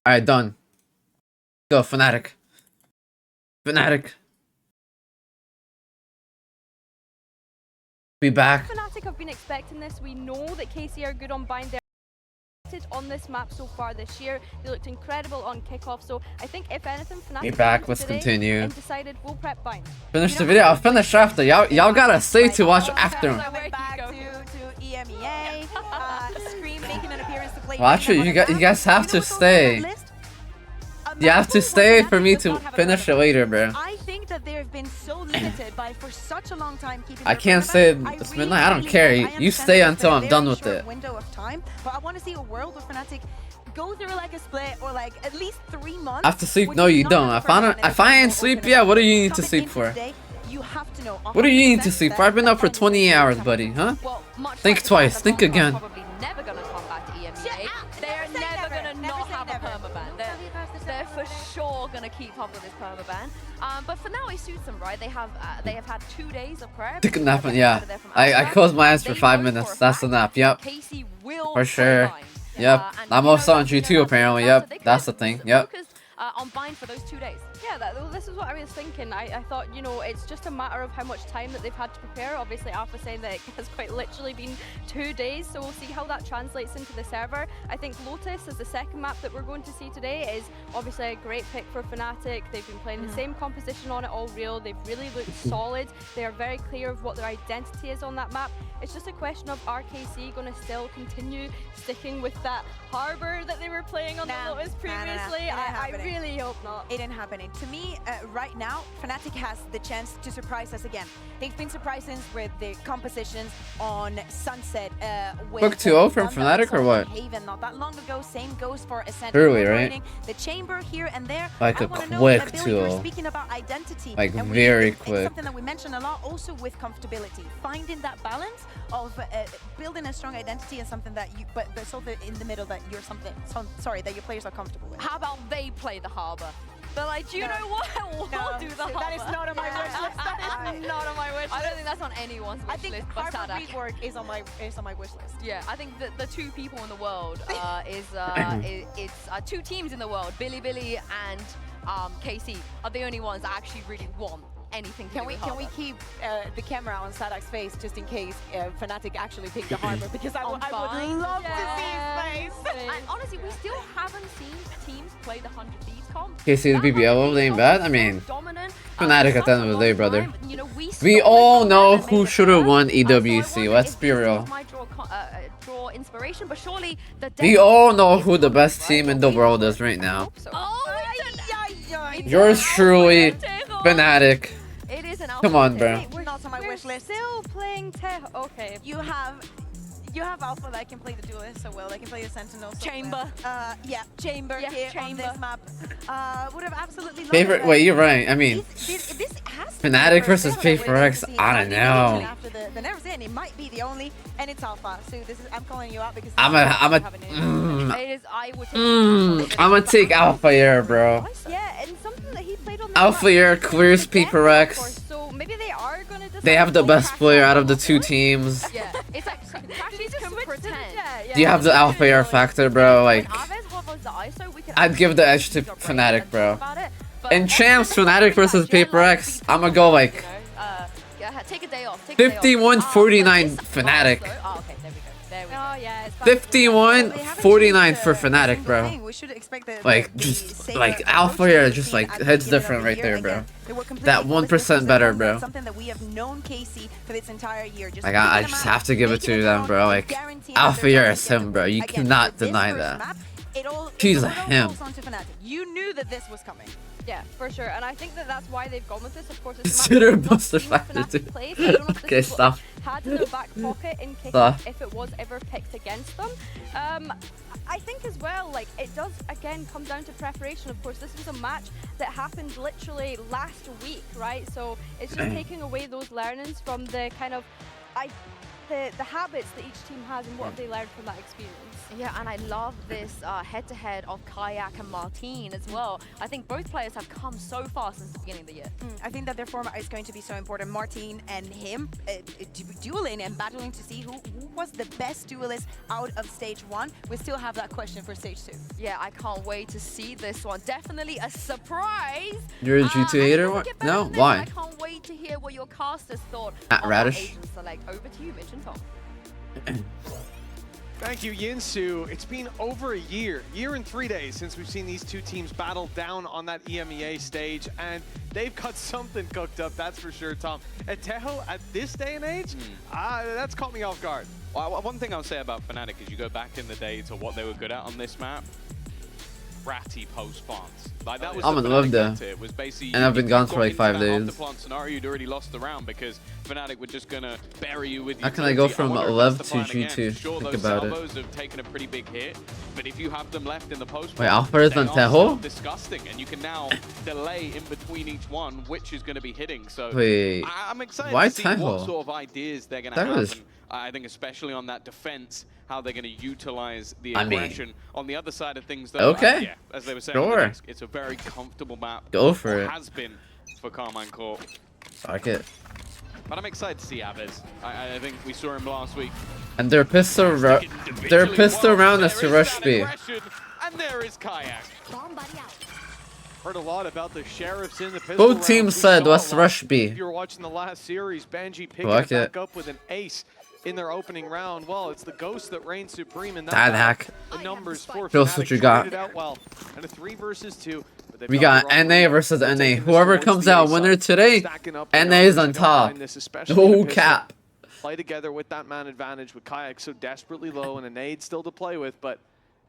Alright, done. Go, Fnatic. Fnatic. Be back. Fnatic have been expecting this. We know that KC are good on bind. They're on this map so far this year. They looked incredible on kickoff. So I think if anything, Fnatic Be back. Let's continue. and decided we'll prep bind. Finish the video. I'll finish after. Y'all gotta stay to watch after. I went back to EMEA. Scream making an appearance to play. Watch it. You guys have to stay. You have to stay for me to finish it later, bro. I think that they've been so limited by for such a long time keeping. I can't say it's midnight. I don't care. You stay until I'm done with it. Window of time, but I want to see a world where Fnatic go through like a split or like at least 3 months. I have to sleep? No, you don't. If I ain't sleep, yeah. What do you need to sleep for? You have to know. What do you need to sleep for? I've been up for 20 hours, buddy. Huh? Think twice. Think again. Never gonna come back to EMEA. They're never gonna not have a permaban. They're for sure gonna keep up with this permaban. But for now, it suits them, right? They have had 2 days of prep. Take a nap, yeah. I closed my eyes for 5 minutes. That's a nap. Yep. For sure. Yep. I'm also on G2 apparently. Yep. That's the thing. Yep. On bind for those 2 days. Yeah, this is what I was thinking. I thought, you know, it's just a matter of how much time that they've had to prepare. Obviously, Alpha saying that it has quite literally been 2 days, so we'll see how that translates into the server. I think Lotus is the second map that we're going to see today. Is obviously a great pick for Fnatic. They've been playing the same composition on it all real. They've really looked solid. They are very clear of what their identity is on that map. It's just a question of RKC going to still continue sticking with that harbor that they were playing on the Lotus previously. I really hope not. It ain't happening. To me, right now, Fnatic has the chance to surprise us again. They've been surprising with the compositions on Sunset. Quick 2-0 from Fnatic or what? Haven not that long ago. Same goes for Ascent. Early, right? The chamber here and there. Like a quick 2-0. Speaking about identity. Like very quick. It's something that we mentioned a lot also with comfortability. Finding that balance of building a strong identity and something that you, but also in the middle that you're that your players are comfortable with. How about they play the harbor? They're like, do you know what? We'll do the harbor. That is not on my wish list. That is not on my wish list. I don't think that's on anyone's wish list. I think harbor rework is on my wish list. Yeah, I think that the 2 people in the world it's 2 teams in the world, Billy and KC are the only ones that actually really want anything to do with Can we keep the camera on Sadak's face just in case Fnatic actually pick the harbor? Because I would love to see his face. And honestly, we still haven't seen teams play the 100 Thieves comp. KC the BBL, they ain't bad. I mean, Fnatic at the end of the day, brother. We all know who should have won EWC. Let's be real. We all know who the best team in the world is right now. Yours truly, Fnatic. Come on, bro. We're not on my wish list. Still playing okay. You have Alpha that can play the duelist so well. They can play the Sentinel. So Chamber. Well. Chamber here on this map. Would have absolutely loved Favorite? it. Wait, you're right. I mean, this has Fnatic versus Paper-X. I don't know. After the nerves in, it might be the only, and it's Alpha. So this is I'm calling you out because I'm gonna take Alpha Air, bro. Yeah, and something that he played on Alpha Air clears Paper-X. So maybe they are gonna. They have the best player out of the 2 teams. Yeah, it's like practice can pretend. Do you have the Alpha Air factor, bro? Like, I'd give the edge to Fnatic, bro. In champs, Fnatic versus Paper-X, I'm gonna go like 51-49 Fnatic. 51-49 for Fnatic, bro. Like, just like Alpha Air, just like heads different right there, bro. That 1% better, bro. Like, I just have to give it to them, bro. Like, Alpha Air is him, bro. You cannot deny that. He's a him. You knew that this was coming. Yeah, for sure, and I think that that's why they've gone with this. Of course, Consider Buster Factor too. Okay, stop. Had in their back pocket in case if it was ever picked against them. I think as well, like, it does again come down to preparation. Of course, this was a match that happened literally last week, right? So it's just taking away those learnings from the kind of the habits that each team has and what have they learned from that experience. Yeah, and I love this head-to-head of Kayak and Martine as well. I think both players have come so far since the beginning of the year. I think that their format is going to be so important. Martine and him dueling and battling to see who was the best duelist out of stage 1. We still have that question for stage 2. Yeah, I can't wait to see this one. Definitely a surprise. You're a G2 hater? No, why? I can't wait to hear what your casters thought At of Radish. Asian select. Over to you, Mitch and Tom. Thank you, Yinsu. It's been over a year and 3 days since we've seen these two teams battle down on that EMEA stage, and they've got something cooked up, that's for sure, Tom. At Tejo, at this day and age, that's caught me off guard. Well, one thing I'll say about Fnatic is you go back in the day to what they were good at on this map. Ratty post plants. Like that was I'm in love there. It was basically, And I've been gone for like 5 days. The plant scenario, you'd already lost the round because Fnatic were just gonna bury you with. How can I go from wonder if 11 that's to the plan again. G2? Sure, Think those about it. salvos have taken a pretty big hit, but if you have them left in the post, Wait, Alpha is on Tejo? disgusting, and you can now delay in between each one, which is going to be hitting. So Wait, I'm excited why to see what Tejo? sort of ideas they're going to That have. was- And I think especially on that defense, how they're going to utilize the I mean- aggression. On the other side of things, though, Okay. yeah, as they were saying, on the Sure. desk, it's a very comfortable map. Go for or it. Has been for Carmine Corp. Fuck it. But I'm excited to see Aves. I think we saw him last week. And they're pissed around. They're pissed around us to rush B. And there is Kayak. Heard a lot about the sheriffs in the pistol Both rounds. teams We said saw let's a lot. rush B. If you were watching the last series, Banji picking Fuck it back it. up with an ace in their opening round. Well, it's the ghost that reigns supreme in that Dad battle. hack. The numbers for Show us Fnatic what you got. traded out well. And a 3 versus 2. but they've We got got the wrong NA lead. versus They're NA. taking this Whoever towards comes the out A winner side. today, Stacking up NA numbers is on behind top. this, especially in the No pistol. cap. Play together with that man advantage with Kayak so desperately low and a nade still to play with, but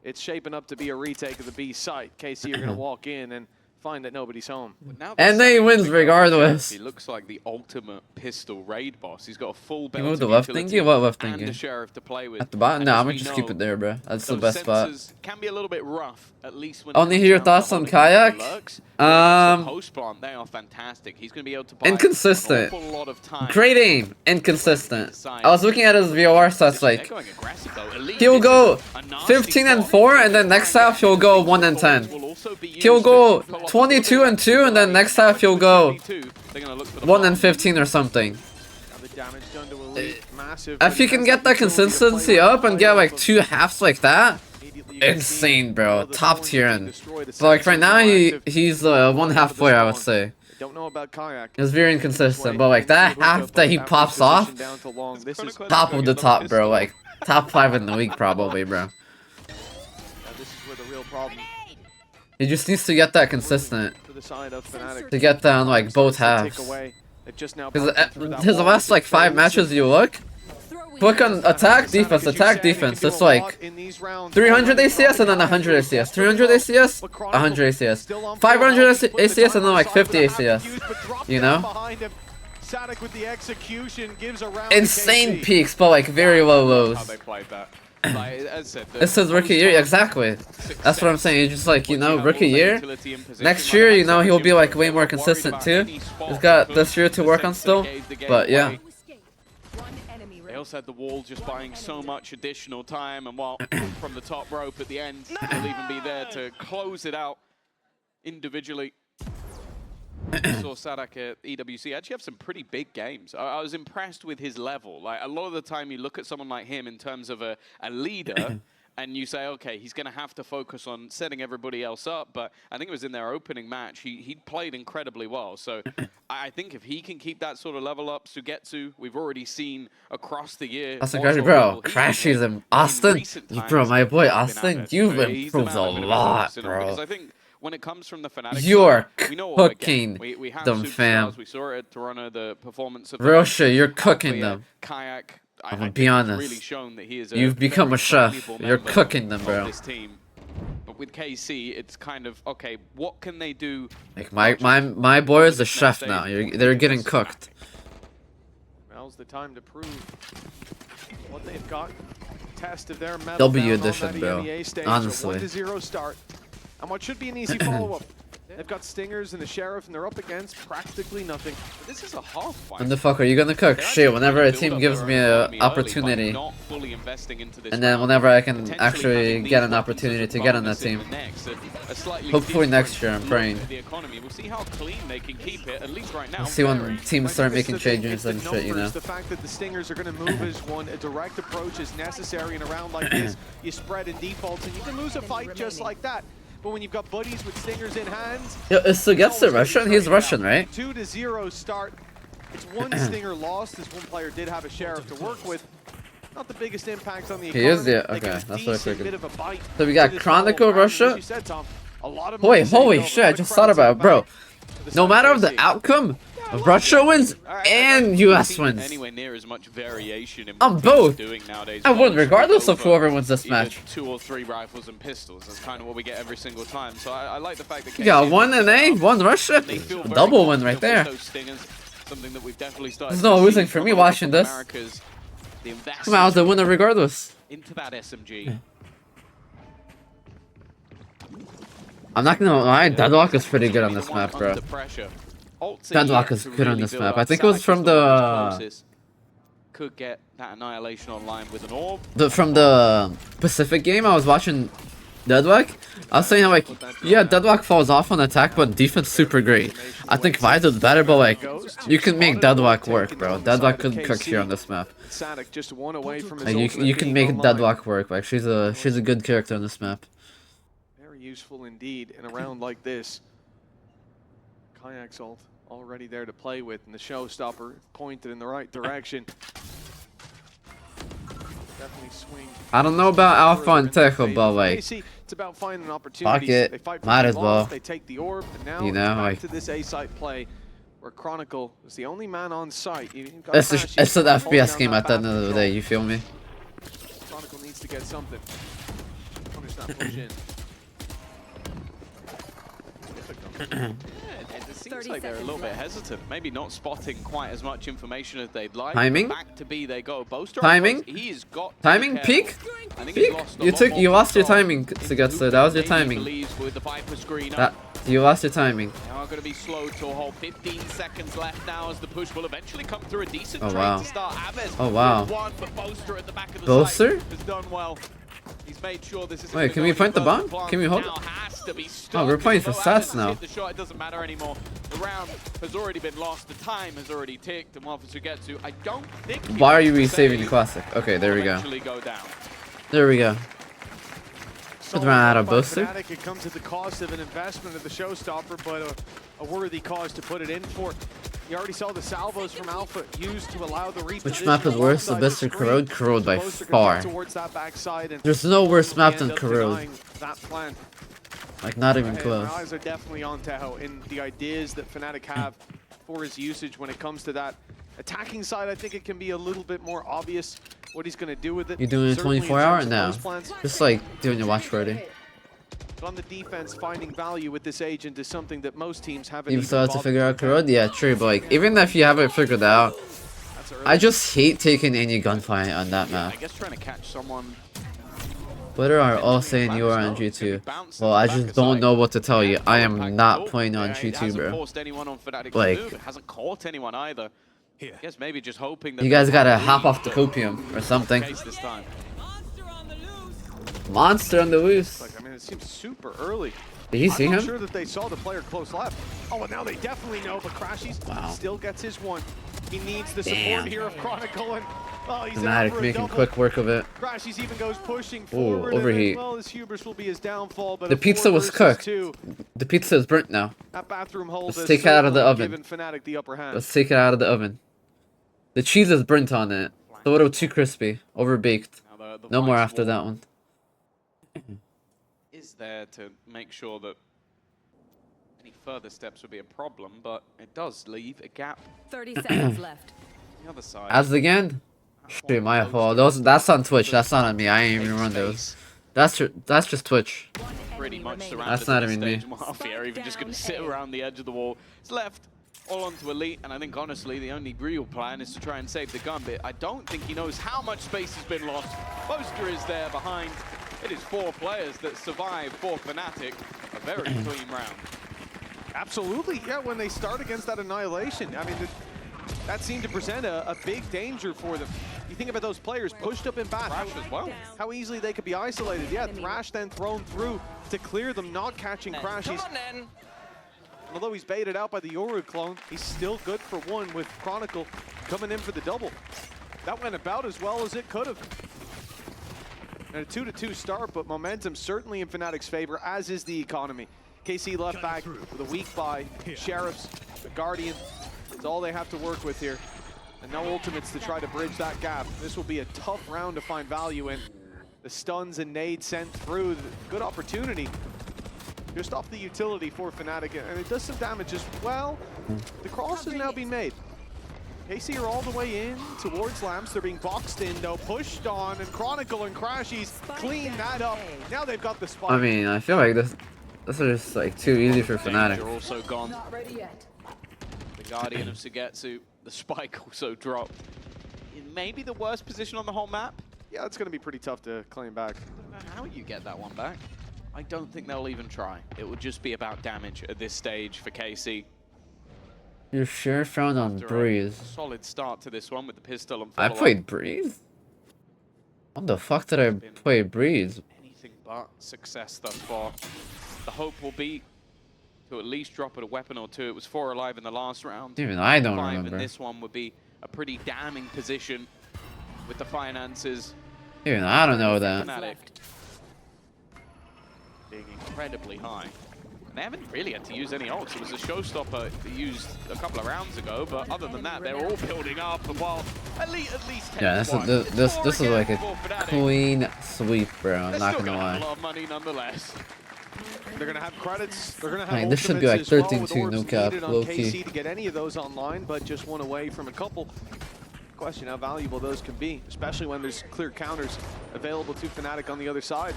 it's shaping up to be a retake of the B site. KC are going to walk in and find that nobody's home. Now And the they second wins thing regardless. He looks like the ultimate pistol raid boss. He's got a full You belt moved the of left utility thingy? What left and the thingy? sheriff to play with. At the bottom? And No, as I'm we gonna just keep know, it there, bro. That's the those best spot. sensors can be a little bit rough, at least when. Only it hear your comes down thoughts to on holding Kayak? lurks. Um, Post plant, they are fantastic. He's going to be able to buy Inconsistent. an awful lot of time. Great aim. Inconsistent. I was looking at his VOR stats, They're like, going aggressive, though. At least he'll this go is a nasty 15 and spot. 4, and then next half he'll go 1 and 10. Will also be He'll used go to pull off 22 and 2, and then next half he'll go 1 and 15 or something. Now the damage done to Elite, massive. If he can get that consistency up and get like 2 halves like that, insane, bro. Top tier. And but like right now, he's a 1/2 player, I would say. Don't know about Kayak. He's very inconsistent, but like that half that he pops off, top of the top, bro. Like top 5 in the league probably, bro. This is where the real problem He just needs to get that consistent for the side of Fnatic. to get down like both halves. Because his last like 5 matches, you look on attack defense. It's like 300 ACS and then 100 ACS, 300 ACS, 100 ACS, 500 ACS and then like 50 ACS. You know? Insane peaks, but like very low How lows. they played that. Like, as I said, This is rookie year, exactly. That's what I'm saying. You're just like, you know, rookie year. Next year, you know, he'll be like way more consistent too. He's got this year to work on still. But yeah. They also had the wall just buying so much additional time, and while from the top rope at the end, they'll even be there to close it out individually. Saw Sadak at EWC actually have some pretty big games. I was impressed with his level. Like a lot of the time, you look at someone like him in terms of a leader, and you say, okay, he's going to have to focus on setting everybody else up. But I think it was in their opening match, he played incredibly well. So I think if he can keep that sort of level up, Sugetsu, we've already seen across the year. Austin what Crashy, sort of bro. level he Crashy's can hit. in Austin. recent Bro, times, my boy he's been at Austin, it. you've But he's the improved man a with bit of lot, arsenal, Because bro. I think when it comes from the Fnatic You're side, we know what we're cooking getting. We have them, superstars. fam. We saw it at Toronto, the performance of Real the shit, you're cooking Alpha, them. Kayak. I I'm gonna think be he's honest. Really shown that he is You've become very a chef. valuable You're member cooking them, of bro. This team. But with KC, it's kind of okay. What can they do? Like my boy is a chef now. They're getting cooked. Now's the time to prove what they've got. Test of their mettle W down on edition, that bro. EMEA stage. Honestly. A 1-0 start. And what should be an easy follow-up. They've got Stingers and the Sheriff, and they're up against practically nothing. But this is a half fight. When the fuck are you gonna cook? Shit, whenever a team gives me an opportunity. Not fully investing into this And then whenever I can actually get an opportunity to get on that team. Hopefully next year, I'm praying. We'll see how clean they can keep it, at least right now. We'll see when teams start making changes and shit, you know. The fact that the Stingers are going to move as one, a direct approach is necessary in a round like this. You spread in defaults, and you can lose a fight just like that. But when you've got buddies with Stingers in hand... Yeah, it still gets the Russian? He's Russian, right? 2-0 start. It's one Stinger lost, as one player did have a Sheriff to work with. Not the biggest impact on the economy. He is, yeah, okay, that's what I Bit figured. of a bite So we got Chronicle Russia? As you said, Tom, a lot of Wait, money holy saved shit, over. I just thought about it, bro. No matter the outcome, Russia wins and US wins. Anywhere near as much variation in On what both. doing nowadays. I win regardless of whoever wins this Either match. 2 or 3 rifles and pistols. That's kind of what we get every single time. So I like the fact that You got one and A, one Russia. they feel very Double win right confident there. with those Stingers, something that we've definitely started There's no to losing see for from me a lot watching of this. America's, the Come on, I was the winner regardless. into that SMG. I'm not gonna lie, Deadlock is pretty good on this map, bro. Under pressure. Ulti Deadlock is to good on really this build map. up. I think it was Sadik from is one of those the closest. Could get that annihilation online with an orb. from the Pacific game. I was watching Deadlock. I was saying how like, yeah, Deadlock falls off on attack, but defense super great. I think Vice is better, but like, you can make Deadlock work, bro. Deadlock could cook here on this map. Sadik just one away from his Like, ultimate you can being make online. Deadlock work. Like she's a good character on this map. Very useful indeed in a round like this. Kayak's ult already there to play with, and the showstopper pointed in the right direction. Definitely swing. I don't know about Alpha and Tejo, but like, It's about finding opportunities. it. They fight for Might the as loss, well. They take the orb, and now You know, it's back like- to this A-site play where Chronicle is the only man on site. You've got it's Crash, it's an he's holding FPS down game that at the end of the back day. control. You feel me? Chronicle needs to get something. Punish that push in. It seems like they're a little bit hesitant, maybe not spotting quite as much information as they'd like. Timing? Back to B they go. Boaster Timing? He's got to Timing? be Peak? careful. I think he's Peak? lost a You lot took more you lost your control. timing to get to. That was your Maybe timing. believes with the Viper screen up. That you lost your timing. Now going to be slow to a whole 15 seconds left now as the push will eventually come through a decent Oh, trade wow. to start. Aves Oh, wow. with one, but Boaster at the back of the Boaster? site has done well. He's made sure this is. Wait, can we plant the bomb? Can we hold it? Oh, we're playing for stats now. The shot, it doesn't matter anymore. The round has already been lost. The time has already ticked, and what to get to? I don't think. Why are you resaving the classic? Okay, there we go. Go down. There we go. Let's run out of Boaster. Fnatic, it comes at the cost of an investment of the showstopper, but a worthy cause to put it in for. You already saw the salvos from Alpha used to allow the repositioning. Which map is worse, the best or Corrode? Corrode by Boaster could far. get towards that backside and There's no worse map than end up Corrode. denying that plan. Like, not even Hey, close. my eyes are definitely on Tejo in the ideas that Fnatic have for his usage when it comes to that attacking side. I think it can be a little bit more obvious what he's going to do with it. You doing a Certainly in 24-hour? terms of No. those plans. Just like doing your watch party. But on the defense, finding value with this agent is something that most teams haven't You even still have to bothered figure out attempt. Corrode? Yeah, true, but like, even if you haven't figured it out, That's early. I just hate taking any gunfight on that map. I guess trying to catch someone. Twitter are all saying you are on G2. Well, I just don't know what to tell you. I am not playing on G2, bro. Forced anyone on Fnatic to Like- move. It hasn't caught anyone either. I guess maybe just hoping that You guys they gotta have hop lead, off the but copium or something. case this time. Monster on the loose. Like, I mean, it seems super early. Did he see I'm not him? sure that they saw the player close left. Oh, and now they definitely know, but Crashies Wow. still gets his one. He needs the Damn. support here of Chronicle, and oh, he's in Fnatic for a making double. quick work of it. Crashies even goes pushing Ooh, forward. overheat. And, well, his hubris will be his downfall, but The a pizza 4 was versus cooked. 2, The pizza is burnt now. that bathroom hold Let's has take it out of the certainly oven. given Fnatic the upper hand. Let's take it out of the oven. The cheese is burnt on it. It's a little too crispy. Overbaked. Now the No more Vice after wall that one. is there to make sure that any further steps would be a problem, but it does leave a gap 30 seconds left. on the other side. As again? Shit, my fault. That's on Twitch. That's not on me. I ain't even run those. That's just Twitch. Pretty much remaining. surrounded That's not at this even me. stage. Mafia are even just going to Spike sit down A. around the edge of the wall. It's left all onto Elite, and I think honestly the only real plan is to try and save the gun bit. I don't think he knows how much space has been lost. Boaster is there behind. It is 4 players that survive for Fnatic. A very clean round. Absolutely, yeah, when they start against that Annihilation, I mean, that seemed to present a big danger for them. You think about those players pushed up in back, how easily they could be isolated. Yeah, Thrash then thrown through to clear them, not catching Crashies. Although he's baited out by the Yoru clone, he's still good for one with Chronicle coming in for the double. That went about as well as it could have. And a 2-2 start, but momentum certainly in Fnatic's favor, as is the economy. KC left back with a weak buy. Sheriffs, the Guardian, it's all they have to work with here. And no ultimates to try to bridge that gap. This will be a tough round to find value in. The stuns and nades sent through, good opportunity. Just off the utility for Fnatic, and it does some damage as well. The cross has now been made. KC are all the way in towards Lamps. They're being boxed in though, pushed on, and Chronicle and Crashies clean that up. Now they've got the spike. I mean, I feel like this is just like too easy for Fnatic. They're also gone. The Guardian of Sugetsu, the spike also dropped. In maybe the worst position on the whole map. Yeah, it's going to be pretty tough to claim back. I don't know how you get that one back. I don't think they'll even try. It would just be about damage at this stage for KC. You're sure found on Breeze. Solid start to this one with the pistol and I played Breeze? What the fuck did I play Breeze? Anything but success thus far. The hope will be to at least drop at a weapon or two. It was 4 alive in the last round. Even I don't 5 remember. And this one would be a pretty damning position with the finances. Even I don't know that. Fnatic being incredibly high. They haven't really had to use any ults. It was a showstopper they used a couple of rounds ago, but other than that, they're all building up. And while at least Yeah, this is like a clean sweep, bro. I'm not gonna lie. A lot of money nonetheless. They're gonna have credits. They're gonna have. Like, this should be like 13-2 well, no cap, low key. KC to get any of those online, but just one away from a couple. Question how valuable those can be, especially when there's clear counters available to Fnatic on the other side.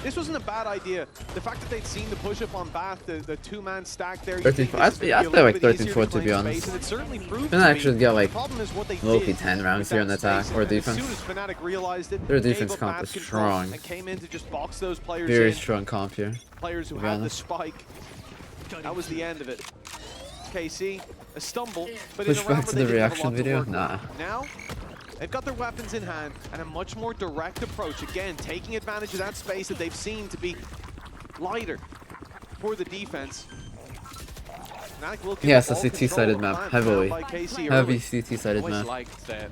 This wasn't a bad idea. The fact that they'd seen the push up on Bath, the two-man stack there. 13-4. I feel like 13-4 to be honest. Fnatic should get like low-key 10 rounds here on attack or defense. Their defense comp is strong. Very strong comp here. Players who had the spike. That was the end of it. KC, a stumble, but push back to the reaction video? Nah. Now, they've got their weapons in hand and a much more direct approach. Again, taking advantage of that space that they've seen to be lighter for the defense. Yes, a CT-sided map, heavily. Heavy CT-sided map. Always liked that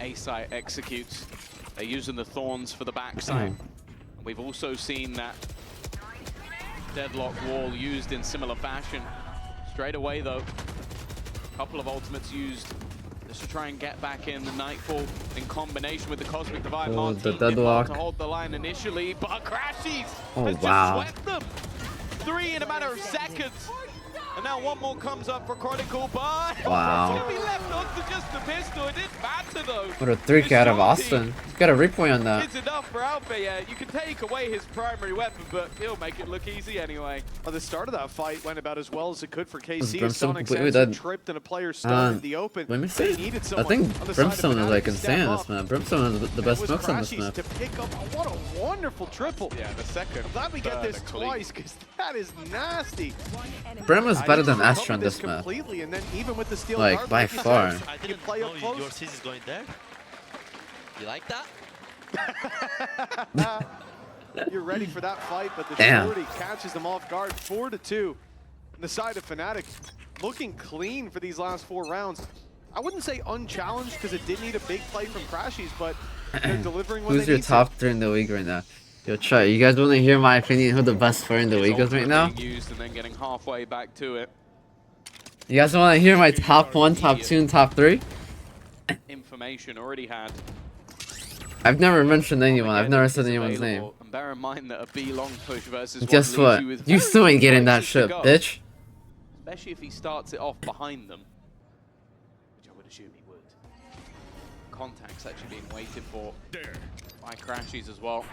A-site executes. They're using the thorns for the backside. We've also seen that deadlock wall used in similar fashion. Straight away though, a couple of ultimates used just to try and get back in the Nightfall in combination with the Cosmic Divide. Oh, the deadlock. To hold the line initially, but Crashies has just swept them. 3 in a matter of seconds. And now one more comes up for Chronicle, but wow. He left on to just the pistol. It didn't matter though. What a 3K out of Austin. Got a replay on that. It's enough for Alpha, yeah. You can take away his primary weapon, but he'll make it look easy anyway. Well, the start of that fight went about as well as it could for KC. Brimstone Sonic completely Sands dead. tripped and a player stunned in the open. Let me see. I think Brimstone is like insane on this map. Brimstone is the best smokes on this map. To pick up, what a wonderful triple. Yeah, the second. I'm glad we get this twice because that is nasty. Brim is better than Astra on this map. And then even with the steel like by far. I didn't know your CC is going there. You like that? You're ready for that fight, but the shorty catches them off guard. 4-2 on the side of Fnatic. Looking clean for these last 4 rounds. I wouldn't say unchallenged because it did need a big play from Crashies, but they're delivering when Who's your top 3 in the league right now? Yo, try. You guys want to hear my opinion who the best player in the league is right now? Used and then getting halfway back to it. You guys want to hear my top 1, top 2, and top 3? Information already had. I've never mentioned anyone. I've never said anyone's name. And bear in mind that a B long push versus guess what? You still ain't getting that shit, bitch. Especially if he starts it off behind them, which I would assume he would. Contact's actually being waited for by Crashies as well.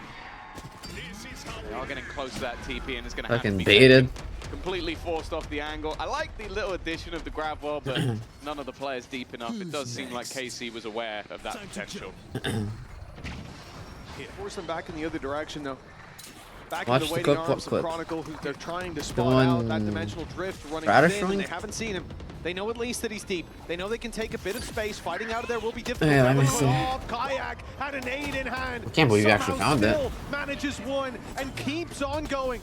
They are getting close to that TP and it's going to have to be baited. Completely forced off the angle. I like the little addition of the grab wall, but none of the players deep enough. It does seem like KC was aware of that potential. Force them back in the other direction though. Back Watch in the the waiting clip, arms of clip. Chronicle, who they're trying to spot out that dimensional drift running thin, Radishing? and they haven't seen him. They know at least that he's deep. They know they can take a bit of space. Fighting out of there will be difficult. Yeah, let me see. Kayak had an aid in hand. I can't believe you actually found it. Still manages one and keeps on going.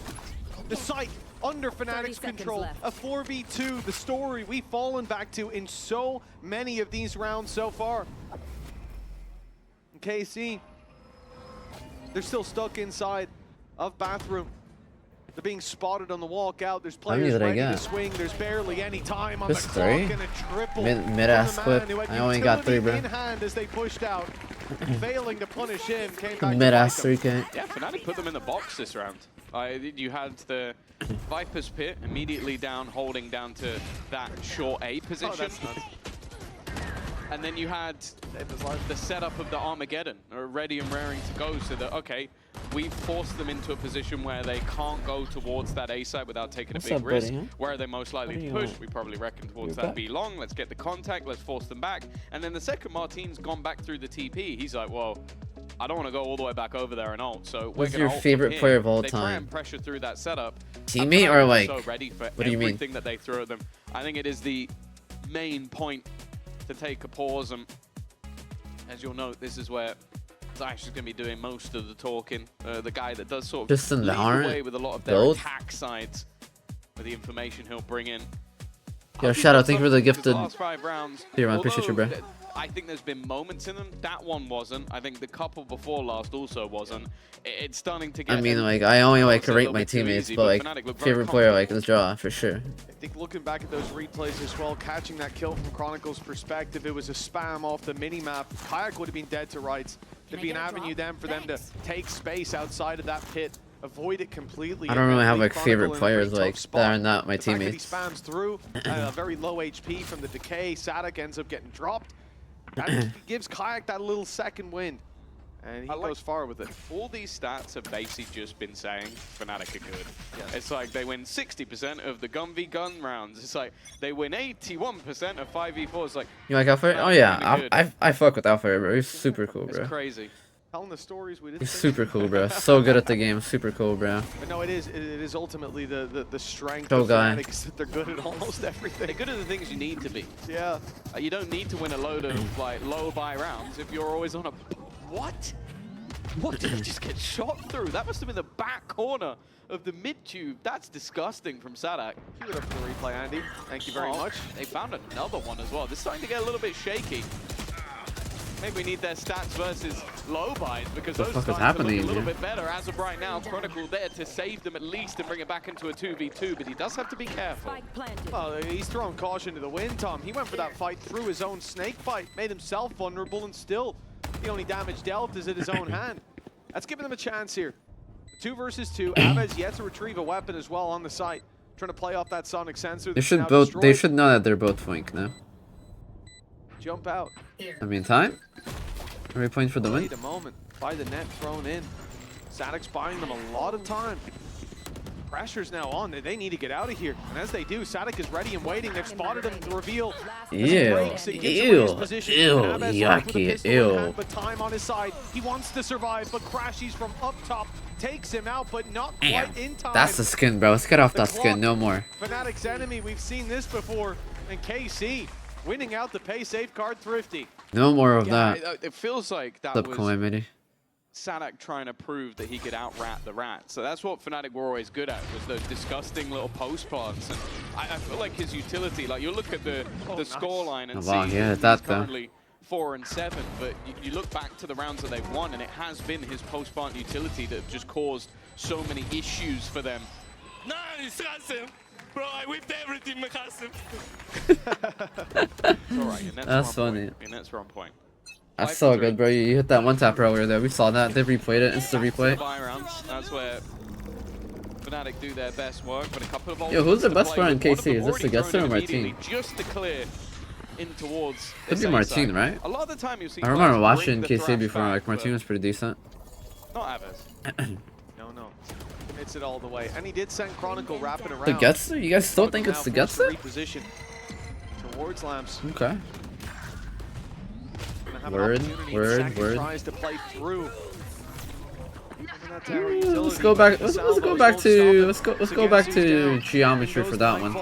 The site under Fnatic's control. A 4v2, the story we've fallen back to in so many of these rounds so far. And KC, they're still stuck inside of bathroom. They're being spotted on the walkout. There's players ready to swing. There's barely any time on the clock, and a triple mid-ass clip. I only got 3, bro. in hand as they pushed out, failing to punish him. Came back Mid-ass to 3K. Yeah, Fnatic put them in the box this round. You had the Viper's Pit immediately down, holding down to that short A position. Oh, that's nuts. And then you had the setup of the Armageddon, ready and raring to go, so that, okay, we forced them into a position where they can't go towards that A side without taking a big risk. Where are they most likely to push? We probably reckon towards that B long. Let's get the contact, let's force them back. And then the second Martin's gone back through the TP. He's like, well, I don't want to go all the way back over there and ult, so What's your favorite player of all They try time? and pressure through that setup. Teammate or like, So ready for what do you mean? everything that they throw at them. I think it is the main point to take a pause, and as you'll note, this is where Zysh is going to be doing most of the talking. The guy that does sort of Just in the lead the way with a lot of their build? attack sides, with the information he'll bring in. Yo, shout out, thank you for the gifted. Last 5 rounds, Here, man, appreciate you, bro. I think there's been moments in them. That one wasn't. I think the couple before last also wasn't. It's starting to get. I mean, like, I only like It's a rate little my bit too teammates, easy, but but like, Fnatic look very favorite player, like, comfortable. is Draw, for sure. I think looking back at those replays as well, catching that kill from Chronicle's perspective, it was a spam off the mini-map. Kayak would have been dead to rights. There'd be an avenue then for them to take space outside of that pit, avoid it completely. I don't really have like Chronicle favorite in a players pretty like tough that are spot. not my The fact that he teammates. spams through a very low HP from the decay, Sadak ends up getting dropped. That gives Kayak that little second wind, and he goes far with it. All these stats have basically just been saying Fnatic are good. Yes. It's like they win 60% of the gun v gun rounds. It's like they win 81% of 5v4s. It's like, You like Alpha? Oh yeah, I fuck with Alpha, bro. He's super cool, it's bro. crazy. Telling the stories we didn't He's think. super cool, bro. So good at the game, super cool, bro. But no, it is ultimately the strength Go of guy. Fnatic is that they're good at almost everything. They're good at the things you need to be. Yeah. You don't need to win a load of like low buy rounds if you're always on a. What? What did he just get shot through? That must have been the back corner of the mid tube. That's disgusting from Sadak. Keep it up for the replay, Andy. Thank you very much. They found another one as well. This is starting to get a little bit shaky. Maybe we need their stats versus low buys because those fuck is starting to happening, look a little man? bit better as of right now. Chronicle there to save them at least and bring it back into a 2v2, but he does have to be careful. Well, he's throwing caution to the wind, Tom. He went for that fight through his own snake fight, made himself vulnerable, and still the only damage dealt is at his own hand. That's giving them a chance here. 2 versus 2. Aved's yet to retrieve a weapon as well on the site, trying to play off that sonic sensor. They should both. They should know that they're both flank now. Jump out. I mean, time. Are we playing for the win? Wait a moment. By the net thrown in. Sadic's buying them a lot of time. Pressure's now on. They need to get out of here. And as they do, Sadak is ready and waiting. They've spotted him to reveal. Ew, yucky, ew. But time on his side. He wants to survive, but crashes from up top. Takes him out, but not quite in time. That's the skin, bro. Let's get off that clock, skin. No more. Fnatic's enemy. We've seen this before. And KC winning out the pay safeguard thrifty. No more of Yeah, that. it feels like that Flip was calamity. Sadak trying to prove that he could out-rat the rat. So that's what Fnatic were always good at, was those disgusting little post plants. And I feel like his utility, like you look at the scoreline and Oh, wow, see yeah, he's that though. currently 4 and 7, but you look back to the rounds that they've won, and it has been his post plant utility that have just caused so many issues for them. Nice, Qasim! Bro, I whipped everything, Qasim. It's all right, your net's That's on funny. point. Your net's on point. That's so good, bro. You hit that one tap earlier there. We saw that. They replayed it. Insta replay. Buy rounds. That's where Fnatic do their best work, but a couple of Yo, who's the ultimates to best play player in with. One of KC? them Is this the already Getzer thrown or in Martin? immediately Just to clear in towards Could be this Martin, side. right? A lot of the time you see I remember players watching bring the KC thrash before. back, Like Martin but was pretty decent. Not Aves. No. Commits it all the way. And he did send Chronicle wrapping around. The Getzer? You guys still think it's the Getzer? Reposition towards Lamps. Okay. Gonna have an Word, opportunity. word, Second word. Tries to play through. Let's go back. Let's go back to geometry for that one.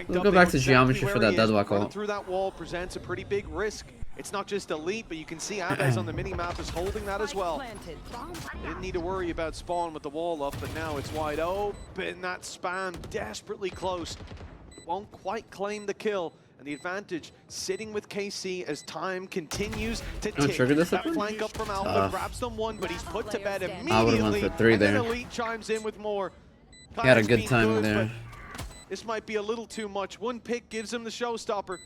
Let's go back to geometry for that deadlock ult. Through that wall presents a pretty big risk. It's not just elite, but you can see Abez on the mini-map is holding that as well. They didn't need to worry about spawn with the wall up, but now it's wide open. That spam desperately close. Won't quite claim the kill. And the advantage sitting with KC as time continues to tick. That flank up from Alpha grabs them one, but he's put to bed immediately. I would've went for 3 there. And then Elite chimes in with more. He had a good timing there. This might be a little too much. One pick gives him the showstopper.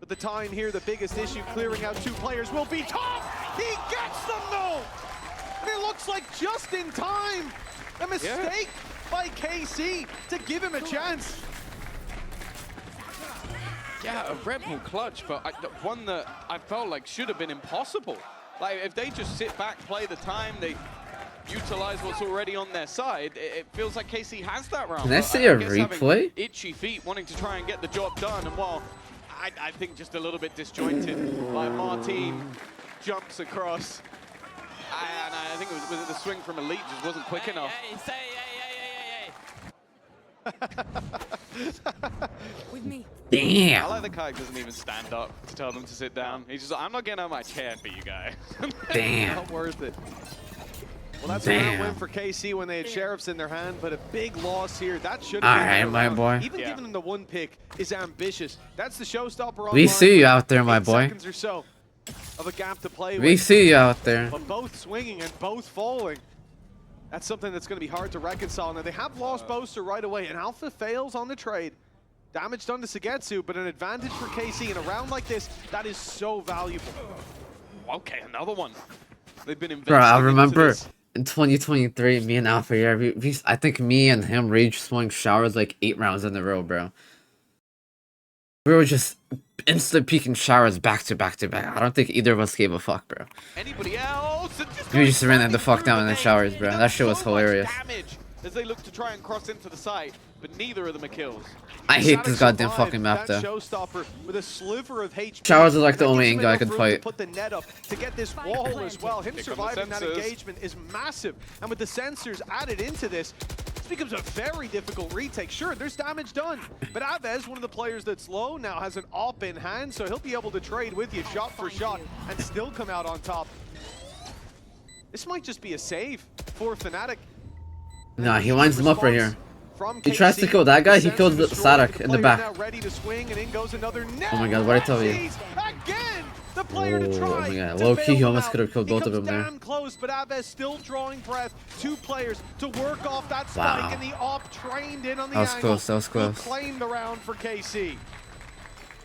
But the time here, the biggest issue, clearing out 2 players will be Tom! He gets them though! And it looks like just in time! A mistake by KC to give him a chance. Yeah, a Red Bull clutch, but one that I felt like should have been impossible. Like, if they just sit back, play the time, they utilize what's already on their side, it feels like KC has that round. Can I see a replay? Itchy feet, wanting to try and get the job done, and while I think just a little bit disjointed, like Martin jumps across, and I think was it the swing from Elite just wasn't quick enough. With me. Damn. I like the guy doesn't even stand up to tell them to sit down. He's just like, I'm not getting out of my chair for you guys. Damn. Not worth it. Well, that's a round win for KC when they had Sheriffs in their hand, but a big loss here. That should have been my boy. Even giving them the 1 pick is ambitious. That's the showstopper. We see you out there, my boy. Seconds or so of a gap to play We with. see you out there. But both swinging and both falling. That's something that's going to be hard to reconcile. Now, they have lost Boaster right away, and Alpha fails on the trade. Damage done to Sugetsu, but an advantage for KC in a round like this, that is so valuable. Okay, another one. They've been investing. Bro, I remember into this. in 2023, me and Alpha, I think me and him rage swung showers like 8 rounds in a row, bro. We were just instant peeking showers back to back to back. I don't think either of us gave a fuck, bro. Anybody else? We just ran the fuck down in the showers, bro. That shit was hilarious. Damage as they look to try and cross into the site, but neither of them are kills. I hate this goddamn fucking map, though. Showstopper with a sliver of HP. Showers is like the only angle I could fight. Put the net up to get this wall as well. Him surviving that engagement is massive, and with the sensors added into this, this becomes a very difficult retake. Sure, there's damage done, but Avez, one of the players that's low now, has an op in hand, so he'll be able to trade with you shot for shot and still come out on top. This might just be a save for Fnatic. Nah, he lines him up right here. He tries to kill that guy, he kills the Sadak in the back. Oh my god, what did I tell you? Oh my god, low key, he almost could have killed both of them there. Close, but Avez still drawing breath. 2 players to work off that spike, and the op trained in on the angle. Close, that was close. Claimed the round for KC.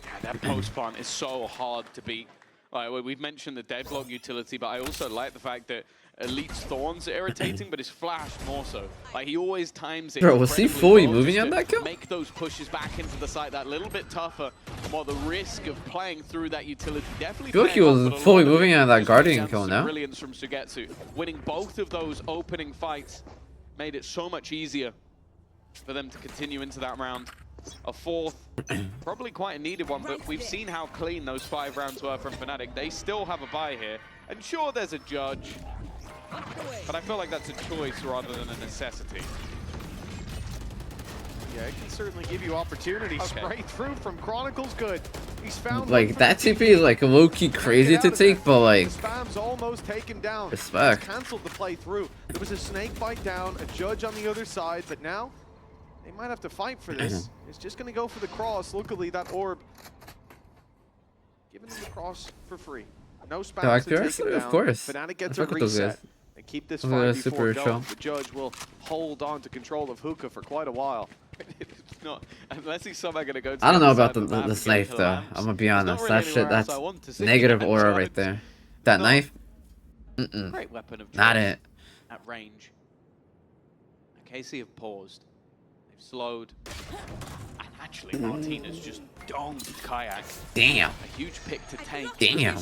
Yeah, that post plant is so hard to beat. Like, we've mentioned the deadlock utility, but I also like the fact that Elite's Thorns are irritating, but his Flash more so. Like, he always times it. Bro, was he fully moving on that kill? Make those pushes back into the site that little bit tougher, while the risk of playing through that utility definitely. I feel like he was fully moving on that Guardian kill now. Brilliance from Sugetsu. Winning both of those opening fights made it so much easier for them to continue into that round. A 4th, probably quite a needed one, but we've seen how clean those 5 rounds were from Fnatic. They still have a bye here, and sure, there's a judge, but I feel like that's a choice rather than a necessity. Yeah, it can certainly give you opportunities. Straight through from Chronicles, good. He's found like that TP is like low-key crazy to take, but like the spam's almost taken down. Respect. It's canceled the play through. There was a snake bite down, a judge on the other side, but now they might have to fight for this. It's just going to go for the cross. Luckily, that orb giving them the cross for free. No spam to take it down. Of course. Fnatic gets a reset and keep this fight before going. The judge will hold on to control of Hookah for quite a while. It's not, unless he's somehow going to go to I don't know about the knife though. I'm gonna be honest. That shit, that's negative aura right there. That knife, great weapon of choice not it. At range. KC have paused. They've slowed. And actually, Martinez just donged Kayak. Damn. A huge pick to take. Damn.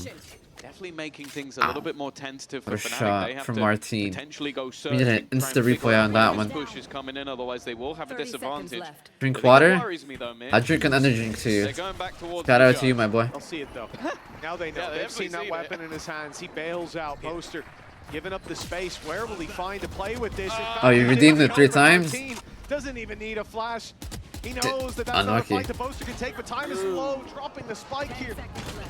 Definitely making things a little bit more tentative for Fnatic. Shot they have from to Martin. potentially go We need an instant replay on that one. Push is coming in, otherwise they will have a disadvantage. Drink water. Me, though, I drink an energy drink too. They're going back towards Shout out to you, my boy. I'll see it though. Now they know. They've seen that weapon in his hands. He bails out. Poster Giving up the space. Where will he find to play with this? Oh, you redeemed it 3 times? Doesn't even need a flash. He knows that that's Unlucky. not a fight the Boaster can take, but time is low, dropping the spike here.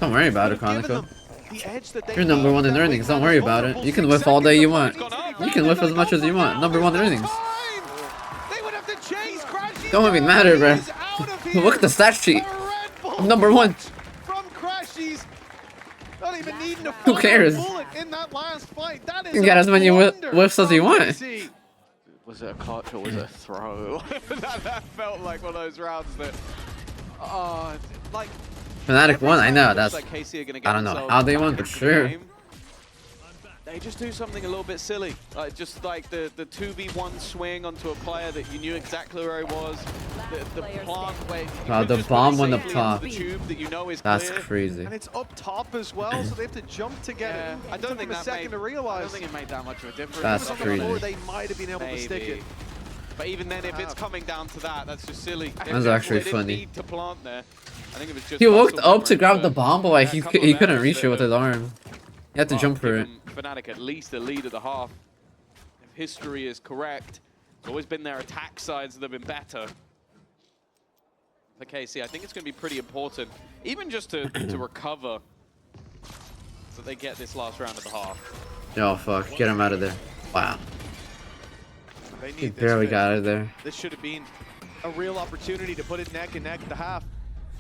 Don't worry about it, Chronicle. The edge that they You're number 1 in earnings. Don't worry about it. You can whiff all day you want. You can whiff as much as you want. Number 1 in earnings. They would have to chase. Crashy Don't even matter, bro. is out of here. Look at the stat sheet. A Red Bull I'm number 1. from Crashies. Not even needing a Who cares? bullet in that last fight. That is You can get as many whiffs as you want. FNC. Was it a clutch or was it a throw? that felt like one of those rounds that, like. Fnatic won. I know. That's. Like KC are gonna get I don't know themselves how they back won, but into the sure. game. They just do something a little bit silly, like just like the 2v1 swing onto a player that you knew exactly where he was. The plant where you Wow, could the just bomb put went it up safely top. into the tube that you know is That's clear. crazy. And it's up top as well, so they have to jump to get it. I don't think a that second to I realize. don't think it made that much of a difference. That's On the crazy. floor, they might have been able to stick it. But even then, if it's coming down to that, that's just silly. That's actually They didn't funny. need to plant there. I think it was just He walked muscle up to memory, grab the but bomb, but like yeah, a he couple of couldn't errors reach it that with his arm. He had to jump for it. give Fnatic at least a lead at the half. If history is correct, it's always been their attack sides that have been better. For KC, I think it's going to be pretty important, even just to recover, so they get this last round of the half. Oh fuck! Get him out of there. Wow. They He need this barely bit. got out of there. This should have been a real opportunity to put it neck and neck at the half.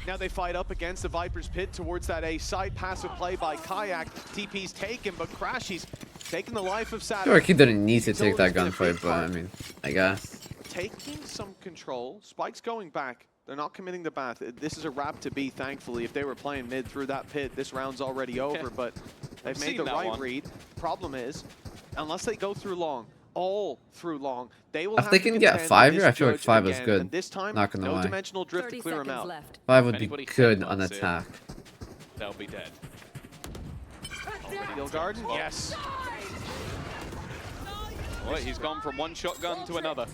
Now they fight up against the Viper's Pit towards that A side. Passive play by Kayak. TP's taken, but Crashy's taking the life of I Saturn. feel like he didn't need to take that gunfight, but I mean, I guess. Taking some control. Spike's going back. They're not committing the bath. This is a wrap to be, thankfully. If they were playing mid through that pit, this round's already over, but they've made the right read. Problem is, unless they go through long, all through long, they will If have they to can get contend 5 with here, I this feel like judge 5 is again, good. and this time, Not gonna no lie. dimensional drift to clear him out. 5 would be Anybody good headbutts on it, attack. They'll be dead. Steel Garden, yes. Well, he's gone from one shotgun to another.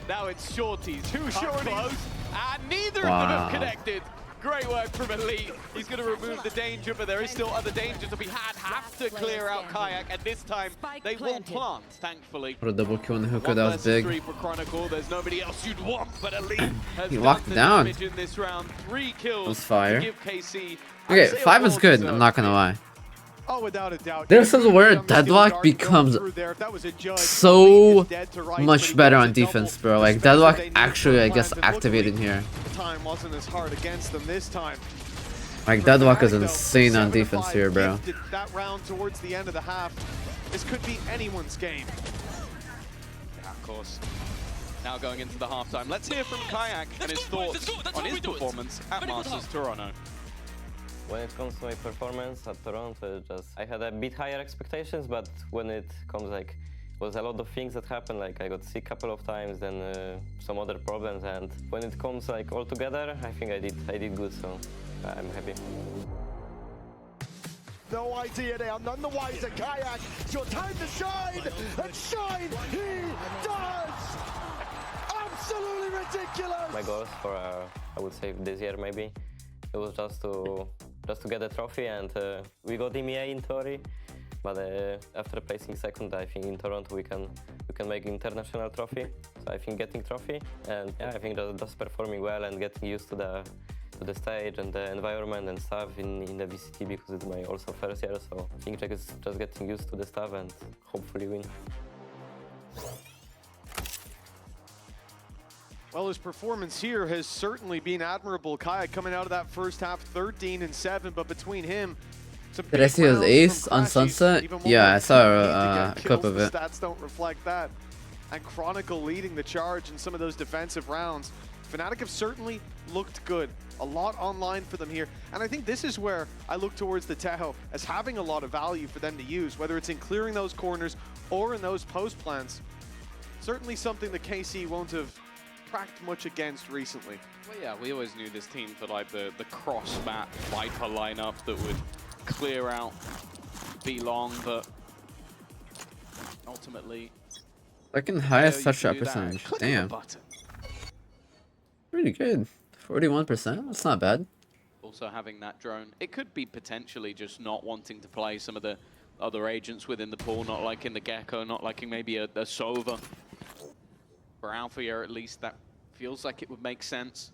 Now it's shorties. Two shorties. And neither of them have connected. Great work from Elite. He's going to remove the danger, but there is still other danger to be had. Have to clear out Kayak, and this time they will plant, thankfully. What a double kill in the hookah, One that was versus big. 3 for Chronicle. There's nobody else you'd want, but Elite has He done locked the it down. damage in this round. 3 kills That was fire. to give KC. Okay, I'd say a 5 is good, I'm well-deserved not gonna win. lie. Oh, without a doubt. This is where Young Steel Deadlock Garden going becomes through there. If that was a judge, so Elite is dead to rights, much but he better gets on a double. defense, bro. Like, The space Deadlock that they need actually, for I the guess, plant, and activated luckily, here. the time wasn't as hard against them this time. Like, For Deadlock is Fnatic, though, insane on 7-5 defense here, bro. gifted that round towards the end of the half. This could be anyone's game. Yeah, of course. Now going into the halftime. Let's hear from Kayak and his thoughts on his performance at Masters Toronto. When it comes to my performance at Toronto, I had a bit higher expectations, but when it comes was a lot of things that happened, like I got sick a couple of times, then some other problems, and when it comes all together, I think I did good, so I'm happy. No idea now, none the wiser. Kayak, it's your time to shine, and shine he does! Absolutely ridiculous! My goals for, I would say this year maybe, it was just to get a trophy, and we got EMEA in theory, but after placing second, I think in Toronto we can make international trophy. So I think getting trophy, and yeah, I think just performing well and getting used to the stage and the environment and stuff in the VCT, because it's my also first year. So I think it's just getting used to the stuff and hopefully win. Well, his performance here has certainly been admirable. Kayak coming out of that first half 13-7, but between him, some Did I big see his rounds ace from on Crashies, Sunset? even more Yeah, I saw need to a get clip kills. of The it. stats don't reflect that. And Chronicle leading the charge in some of those defensive rounds. Fnatic have certainly looked good. A lot online for them here. And I think this is where I look towards the Teho as having a lot of value for them to use, whether it's in clearing those corners or in those post plants. Certainly something that KC won't have cracked much against recently. Well, yeah, we always knew this team for like the cross-map Viper lineup that would clear out B-Long, but ultimately... Second highest you touch can shot do that. percentage. Click the Damn. button. Pretty good. 41%. That's not bad. Also having that drone, it could be potentially just not wanting to play some of the other agents within the pool, not liking the Gecko, not liking maybe a Sova. For Alpha here, at least, that feels like it would make sense.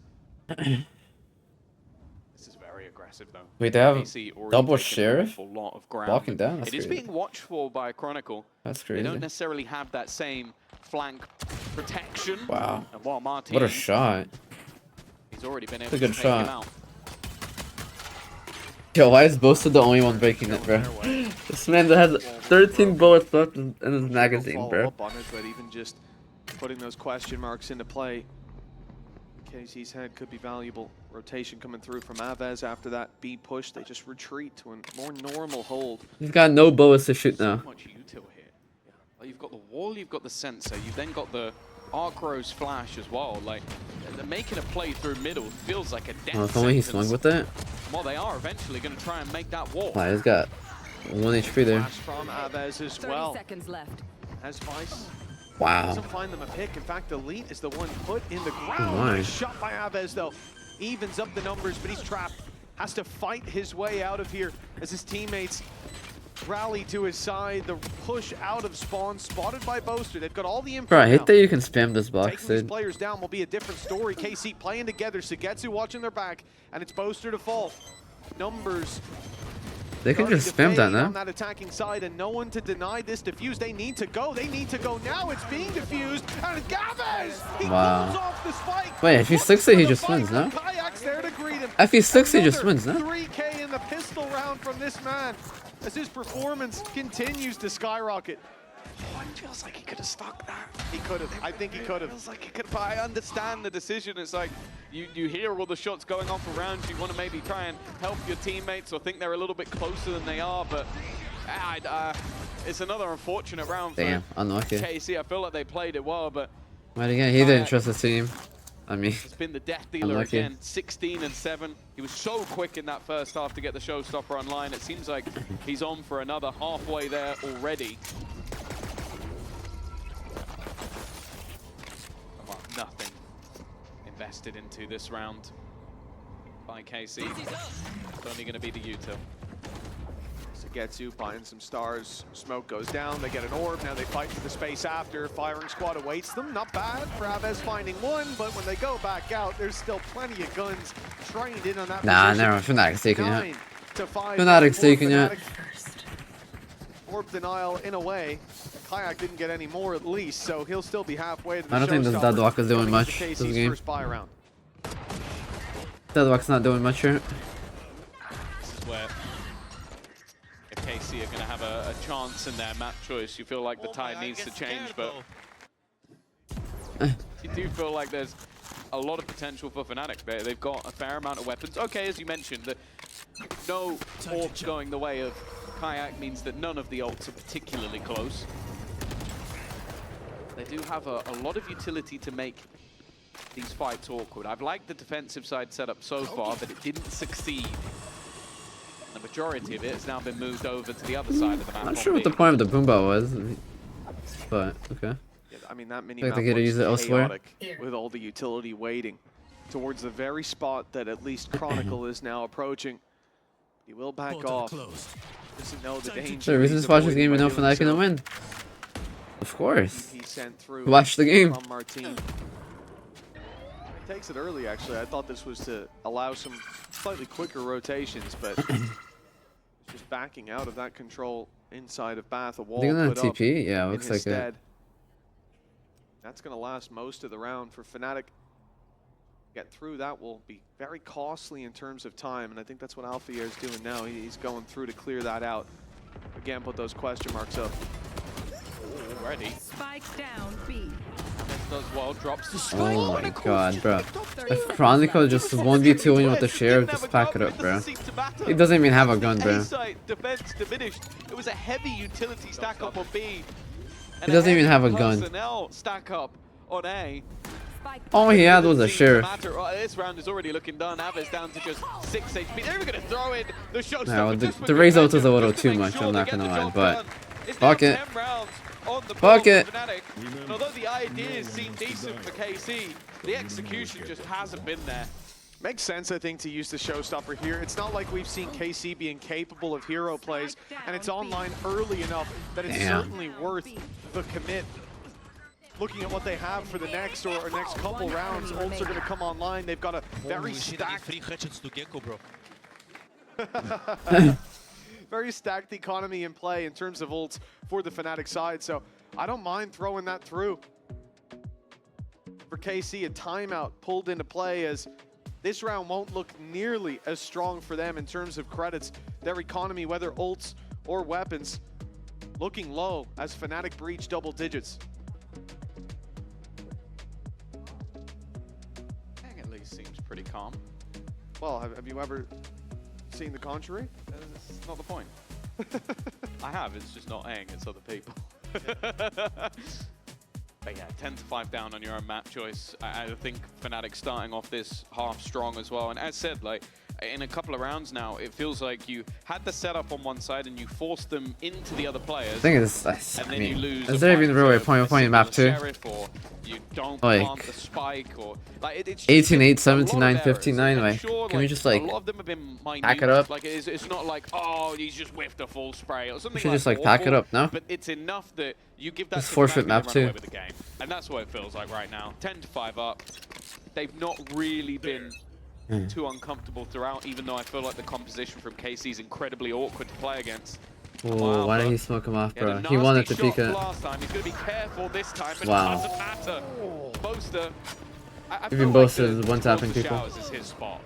This is very aggressive, though. Wait, they have KC already double taken sheriff? an awful lot of ground. Walking down? That's It is crazy. being watched for by Chronicle. That's They crazy. don't necessarily have that same flank protection. Wow. And while Martin, What a shot. he's already been able That's a to good take shot. him out. Yo, why is Boasted the only one breaking it, bro? This man that has 13 bullets left in his magazine, Follow bro. up on it, but even just putting those question marks into play, KC's head could be valuable. Rotation coming through from Aves after that B push. They just retreat to a more normal hold. He's got no bullets to shoot now. So much util here. Like, you've got the wall, you've got the sensor, you've then got the Arc Rose flash as well. Like, they're making a play through middle. Feels like a death Oh, if only he sentence. swung with it. Well, they are eventually going to try and make that wall. Wow, he's got 1 HP there. Flash from Aves as well. 30 seconds left. As Vice Wow. doesn't find them a pick. In fact, Elite is the one put in the Oh ground. my. Nice shot by Aves, though. Evens up the numbers, but he's trapped. Has to fight his way out of here as his teammates rally to his side. The push out of spawn, spotted by Boaster. They've got all the info Bro, I now. hate that you can spam this box, Taking these dude. players down will be a different story. KC playing together, Sugetsu watching their back, and it's Boaster to fall. Numbers They can starting just to spam that fade now. on that attacking side, and no one to deny this defuse. They need to go. They need to go now. It's being diffused, and it's Gavez. He Wow. pulls off the spike. Wait, if he Looks sticks it, for he the just fight, wins, no? but Kayak's there to greet him. If he sticks, he just Another wins, no? 3K in the pistol round from this man as his performance continues to skyrocket. Oh, it feels like he could have stuck that. He could have. I think he could have. Feels like he could have. I understand the decision. It's like you hear all the shots going on for rounds. You want to maybe try and help your teammates or think they're a little bit closer than they are, but it's another unfortunate round for Damn, unlucky. KC. I feel like they played it well, but But again, he didn't trust his team. I mean, it's been the death dealer unlucky. again. 16 and 7. He was so quick in that first half to get the showstopper online. It seems like he's on for another halfway there already. Well, nothing invested into this round by KC. It's only going to be the util. Sugetsu buying some stars. Smoke goes down. They get an orb. Now they fight for the space after. Firing squad awaits them. Not bad for Aves finding one, but when they go back out, there's still plenty of guns trained in on that nah, position. never. Fnatic's taking it. 9 to 5. Fnatic's for taking it. Fnatic. Orb denial in a way. Kayak didn't get any more at least, so he'll still be halfway to the I don't think this showstopper. Deadlock is doing Coming much into this KC's game. first buy round. Deadlock's not doing much here. This is where if KC are going to have a chance in their map choice, you feel like the tide needs to change, but you do feel like there's a lot of potential for Fnatic. They've got a fair amount of weapons. Okay, as you mentioned, that no orbs going the way of Kayak means that none of the ults are particularly close. They do have a lot of utility to make these fights awkward. I've liked the defensive side setup so far, but it didn't succeed. The majority of it has now been moved over to the other side of the map. Not sure what the point of the Boomba was, but okay. Yeah, I mean, that mini Like map they could looks use it elsewhere. chaotic with all the utility waiting towards the very spot that at least Chronicle is now approaching. He will back off. Doesn't know the danger. The reason he's to watch this avoiding game by and know doing Fnatic so. gonna win. Of course. He sent through Watch the game. from Martin. Takes it early, actually. I thought this was to allow some slightly quicker rotations, but just backing out of that control inside of Bath. A wall They're gonna put up TP? Yeah, in looks his like it. stead. That's going to last most of the round for Fnatic. Get through that will be very costly in terms of time, and I think that's what Alfier is doing now. He's going through to clear that out. Again, put those question marks up. Already. Spike down B. Does well, drops the spike. Oh my god, bro. If Chronicle just 1v2ing with the Sheriff, just pack it up, bro. He doesn't even have a gun, bro. Defense diminished. It was a heavy utility stack up on B. He doesn't even have a gun. Personnel stack up on A. All he had was a Seems to Sheriff. matter. This round is already looking done. Aves down to just 6 HP. They're even going to throw in the showstopper. No, just the for raise out good is a little measure, just to too make much, sure I'm they not get gonna the lie, job but done. It's fuck now it. 10 rounds on the Fuck board it. for Fnatic. And although the ideas seem decent for KC, the execution just hasn't been there. Makes sense, I think, to use the showstopper here. It's not like we've seen KC being capable of hero plays, and it's online early enough that it's certainly worth the commit. Looking at what they have for the next or next couple rounds, ults are going to come online. They've got a very stacked... very stacked economy in play in terms of ults for the Fnatic side, so I don't mind throwing that through. For KC, a timeout pulled into play as this round won't look nearly as strong for them in terms of credits. Their economy, whether ults or weapons, looking low as Fnatic breach double digits. At least seems pretty calm. Well, have you ever seen the contrary? That's not the point. I have, it's just not Aang, it's other people. But yeah, 10-5 down on your own map choice. I think Fnatic starting off this half strong as well. And as said, like in a couple of rounds now, it feels like you had the setup on one side and you forced them into the other players. I think it's. And then you lose. Is there even really a point map too? Or you don't like plant the spike, or like it's 18-8, 17-9, 15-9. Like, sure, can we just like a lot of them have been pack it up? Like it's not like, oh, he's just whiffed a full spray or something. We should just like pack it up, no? But it's enough that you give that Just forfeit map too. with the game, and that's what it feels like right now. 10-5 up. They've not really been too uncomfortable throughout, even though I feel like the composition from KC is incredibly awkward to play against. Oh, why didn't he smoke him off, bro? He wanted to peek it. Last time. He's going to be careful this time, but wow. it doesn't matter. Boaster. Even Boaster is one-tapping people. Is his spot.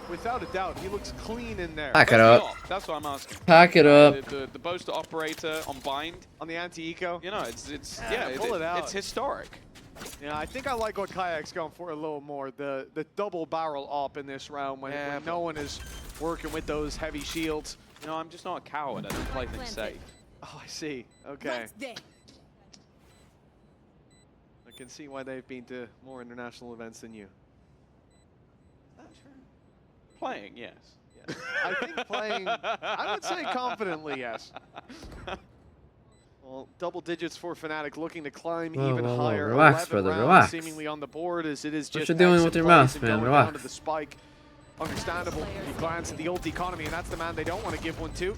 Without a doubt, he looks clean in there. Pack it up. That's what I'm asking. Pack it up. The Boaster operator on bind. On the anti-eco. You know, it's pull it out. It's historic. Yeah, I think I like what Kayak's going for a little more. The double barrel op in this round when no one is working with those heavy shields. You know, I'm just not a coward. I don't play things safe. Oh, I see. Okay. I can see why they've been to more international events than you. Is that true? Playing, yes. I think playing, I would say confidently, yes. Well, double digits for Fnatic, looking to climb even higher. Relax, brother, relax. Seemingly on the board as it is just. What you doing with your mouse, man? Relax. Down to the spike. Understandable. You glance at the ult economy, and that's the man they don't want to give one to.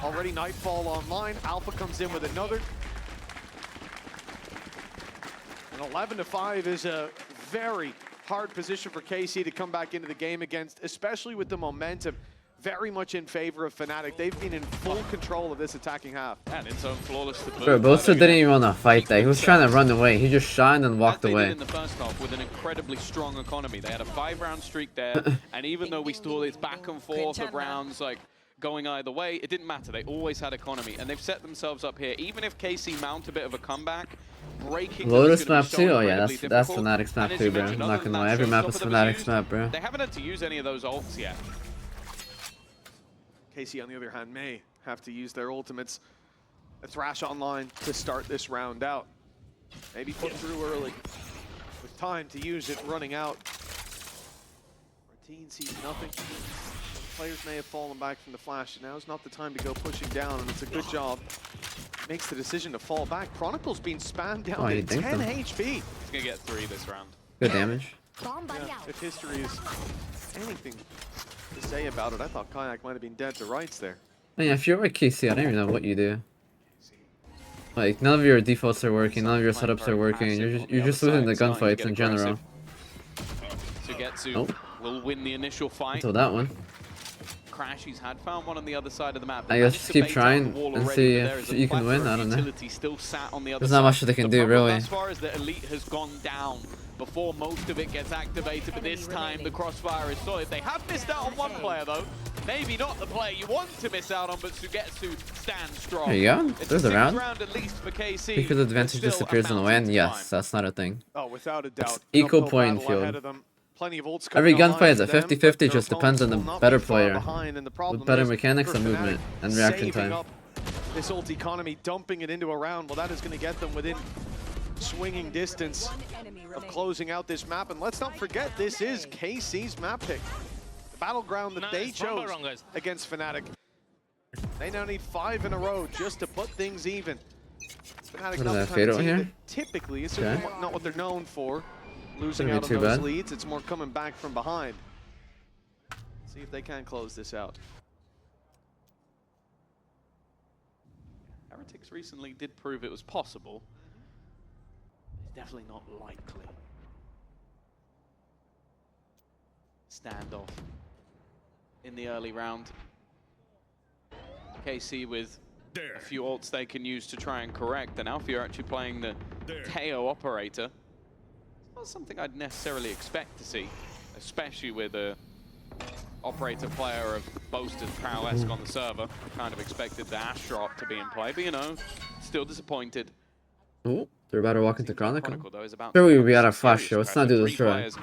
Already Nightfall online. Alpha comes in with another. And 11-5 is a very hard position for KC to come back into the game against, especially with the momentum very much in favor of Fnatic. They've been in full control of this attacking half. And it's own flawless to boot. Bro, Boaster didn't even want to fight there. He was trying to run away. He just shined and walked away. They did in the first half with an incredibly strong economy. They had a 5-round streak there, and even though we saw this back and forth of rounds like going either way, it didn't matter. They always had economy, and they've set themselves up here. Even if KC mount a bit of a comeback, breaking Lotus map too? Oh yeah, that's Fnatic's map too, bro. I'm not gonna lie. Every map is Fnatic's map, bro. They haven't had to use any of those ults yet. KC, on the other hand, may have to use their ultimates. A Thrash online to start this round out. Maybe put through early. With time to use it running out. Martine sees nothing. Players may have fallen back from the flash. Now's not the time to go pushing down, and it's a good job. Makes the decision to fall back. Chronicle's being spammed down to 10 HP. He's gonna get 3 this round. Good damage. Yeah, if history is anything to say about it, I thought Kayak might have been dead to rights there. Yeah, if you're like KC, I don't even know what you do. Like, none of your defaults are working, none of your setups are working. You're just losing the gunfights in general. Sugetsu will win the initial fight. Until that one. Crash, he's had found one on the other side of the map. I guess just keep trying and see if you can win. I don't know. There's not much they can do, really. As far as the elite has gone down before most of it gets activated, but this time the crossfire is solid. They have missed out on one player though. Maybe not the player you want to miss out on, but Sugetsu stands strong. There you go. There's a round. At least for KC. Because the advantage disappears in the land. Yes, that's not a thing. Oh, without a doubt. It's equal playing field. Plenty of ults Every coming gunfight is a online for them, 50-50, just depends on the better player. With better mechanics and movement and reaction time. This ult economy, dumping it into a round, well, that is going to get them within swinging distance of closing out this map. And let's not forget, this is KC's map pick. The battleground that they chose against Fnatic. They now need 5 in a row just to put things even. Fnatic not the type of team that typically, it's certainly not what they're known for. Losing out on those leads, it's more coming back from behind. See if they can close this out. Heretics recently did prove it was possible. It's definitely not likely. Standoff in the early round. KC with a few ults they can use to try and correct, and Alfie are actually playing the Teo operator. It's not something I'd necessarily expect to see, especially with a operator player of Boaster's prowess on the server. Kind of expected the Ash drop to be in play, but you know, still disappointed. Oh, they're about to walk into Chronicle. Though, is about Sure, we got a flash here. Let's not do this right.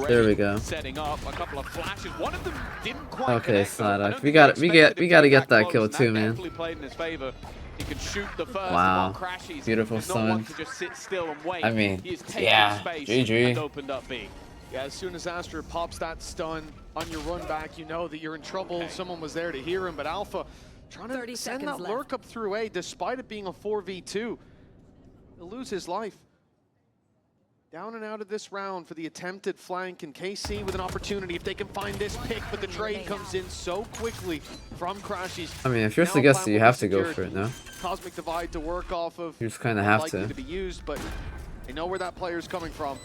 There we go. Setting up a couple of flashes. One of them didn't quite Okay, connect, Slada. We gotta get that kill too, man. Played in his favor. He can shoot the first Wow. crashes. Beautiful stun. To just sit still and wait. I mean, he is taking yeah, space GG. and opened up B. Yeah, as soon as Astra pops that stun on your run back, you know that you're in trouble. Someone was there to hear him, but Alpha trying to send that lurk up through A, despite it being a 4v2. He'll lose his life. Down and out of this round for the attempted flank, and KC with an opportunity if they can find this pick, but the trade comes in so quickly from Crashies. I mean, if you're Sagesta, you have to go for it, no? Cosmic Divide to work off of. You just kind of have to be used, but they know where that player's coming from.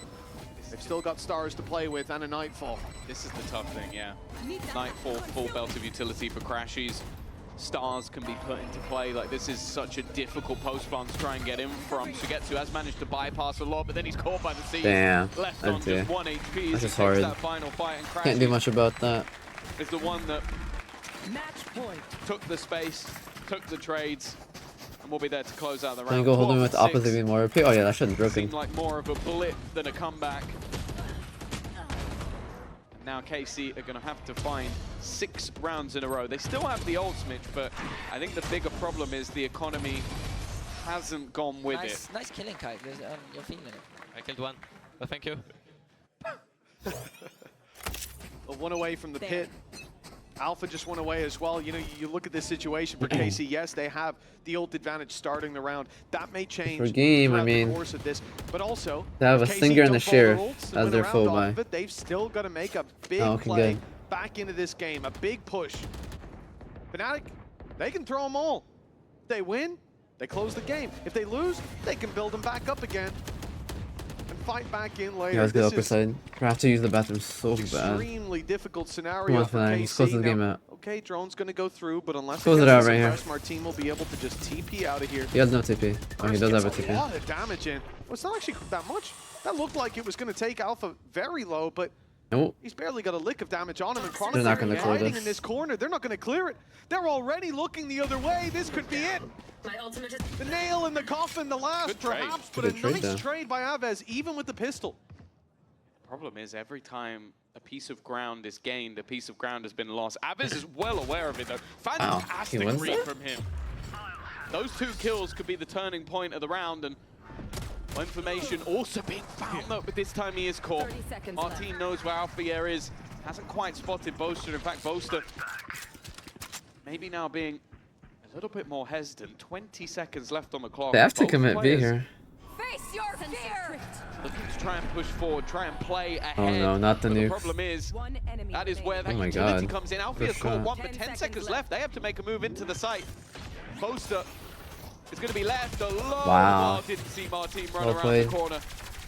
They've still got stars to play with and a Nightfall. This is the tough thing, yeah. Nightfall, full belt of utility for Crashies. Stars can be put into play. Like, this is such a difficult post plant to try and get in from. Sugetsu has managed to bypass a lot, but then he's caught by the siege. Damn. Left on just 1 HP. That's just hard. That final fight, and Can't do much about that. Is the one that took the space, took the trades, and will be there to close out the round. Then go hold him with the opposite being more OP. Oh yeah, that should have broken. Seemed like more of a blip than a comeback. Now KC are going to have to find 6 rounds in a row. They still have the ultimate, but I think the bigger problem is the economy hasn't gone with it. Nice killing, Kai. You're feeling it. I killed one, but thank you. One away from the pit. Alpha just went away as well. You know, you look at this situation for KC. Yes, they have the ult advantage starting the round. That may change for game, I mean, the course of this. But also, they have a Stinger and a Sheriff as their full buy. They've still got to make a big play back into this game. A big push. Fnatic, they can throw them all. If they win, they close the game. If they lose, they can build them back up again. Fight back in later. Yeah, let's go upper side. I have to use the bathroom so bad. Extremely difficult scenario for KC. Let's close the game out. Okay, drone's gonna go through, but unless close it out right here. Martin will be able to just TP out of here. He has no TP. Oh, he does have a TP. A lot of damage in. Well, it's not actually that much. That looked like it was gonna take Alpha very low, but he's barely got a lick of damage on him. And Chronicle they're not gonna clear hiding in this corner. They're not gonna clear it. They're already looking the other way. This could be it. The nail in the coffin, the last perhaps, but a nice trade by Aves, even with the pistol. Problem is, every time a piece of ground is gained, a piece of ground has been lost. Aves is well aware of it, though. Fantastic read from him. Those 2 kills could be the turning point of the round, and information also being found, though, but this time he is caught. Martin knows where Alfier is. Hasn't quite spotted Boaster. In fact, Boaster maybe now being a little bit more hesitant. 20 seconds left on the clock. They have to commit B here. Face your fear! Looking to try and push forward, try and play ahead. Oh no, not the nuke. The problem is, that is where that utility comes in. Alfie's caught 1, but 10 seconds left. They have to make a move into the site. Boaster is going to be left alone. Wow. Didn't see Martin run around the corner.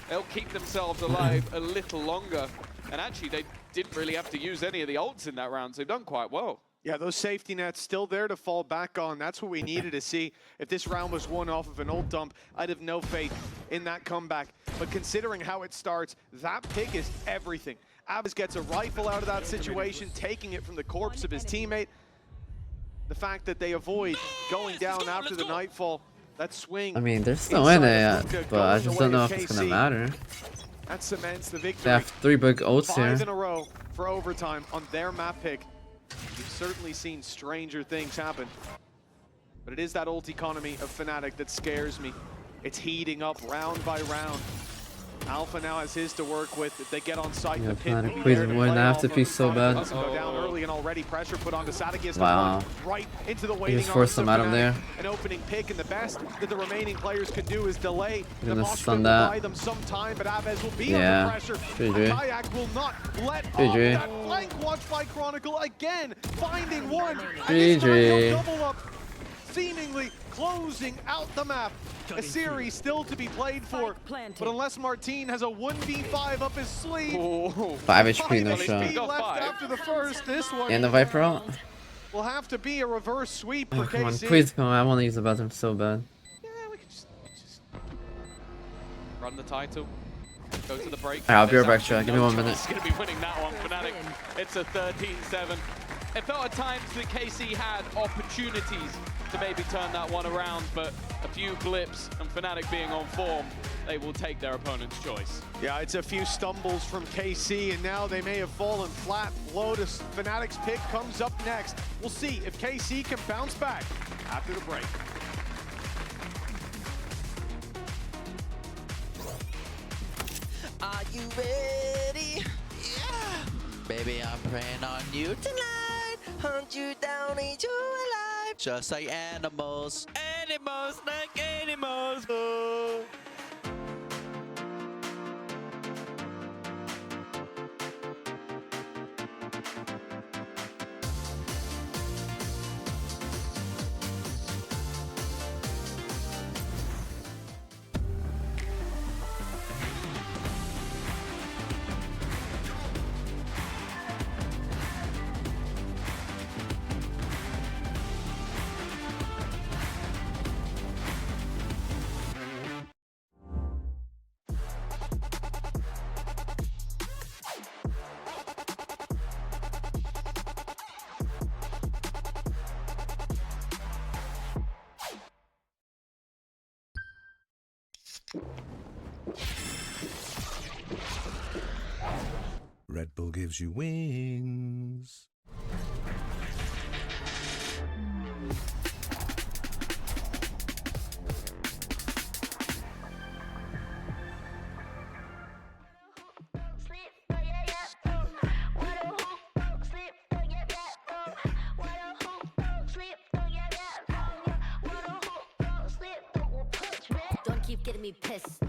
They'll keep themselves alive a little longer. And actually, they didn't really have to use any of the ults in that round, so they've done quite well. Yeah, those safety nets still there to fall back on. That's what we needed to see. If this round was won off of an ult dump, I'd have no faith in that comeback. But considering how it starts, that pick is everything. Aves gets a rifle out of that situation, taking it from the corpse of his teammate. The fact that they avoid going down after the Nightfall, that swing. I mean, they're still in it yet, but I just don't know if it's gonna matter. That cements the victory. They have 3 big ults here. 5 in a row for overtime on their map pick. We've certainly seen stranger things happen. But it is that ult economy of Fnatic that scares me. It's heating up round by round. Alpha now has his to work with. If they get on site, Yeah, the pit will be Fnatic there plays to more than play half off the of. piece so Fnatic bad. doesn't go down early and already pressure put onto Sadakius to Wow. run right into the He waiting just forced arms him of out of Fnatic. there. An opening pick, and the best that the remaining players can do is delay. The Gonna Moshpit stun will that. buy them some time, but Aves will be Yeah. under pressure. GG. Kayak will not let GG. off that flank watch by Chronicle again, finding one. And this time GG. he'll double up, seemingly closing out the map. A series still to be played for, but unless Martin has a 1v5 up his sleeve, 5 HP, no 5 shot. HP left after the first, this one And the Viper out? will have to be a reverse sweep for Oh, come on, KC. please come on. I want to use the bathroom so bad. Yeah, we could just run the title, go to the break. Alright, I'll be right back, There's chat. Give me 1 minute. It's going to be winning that one. Fnatic, it's a 13-7. It felt at times that KC had opportunities to maybe turn that one around, but a few blips and Fnatic being on form, they will take their opponent's choice. Yeah, it's a few stumbles from KC, and now they may have fallen flat. Lotus, Fnatic's pick comes up next. We'll see if KC can bounce back after the break. Are you ready? Yeah. Baby, I'm praying on you tonight. Hunt you down, eat you alive. Just like animals. Animals like animals. Oh. Red Bull gives you wings. Don't keep getting me pissed.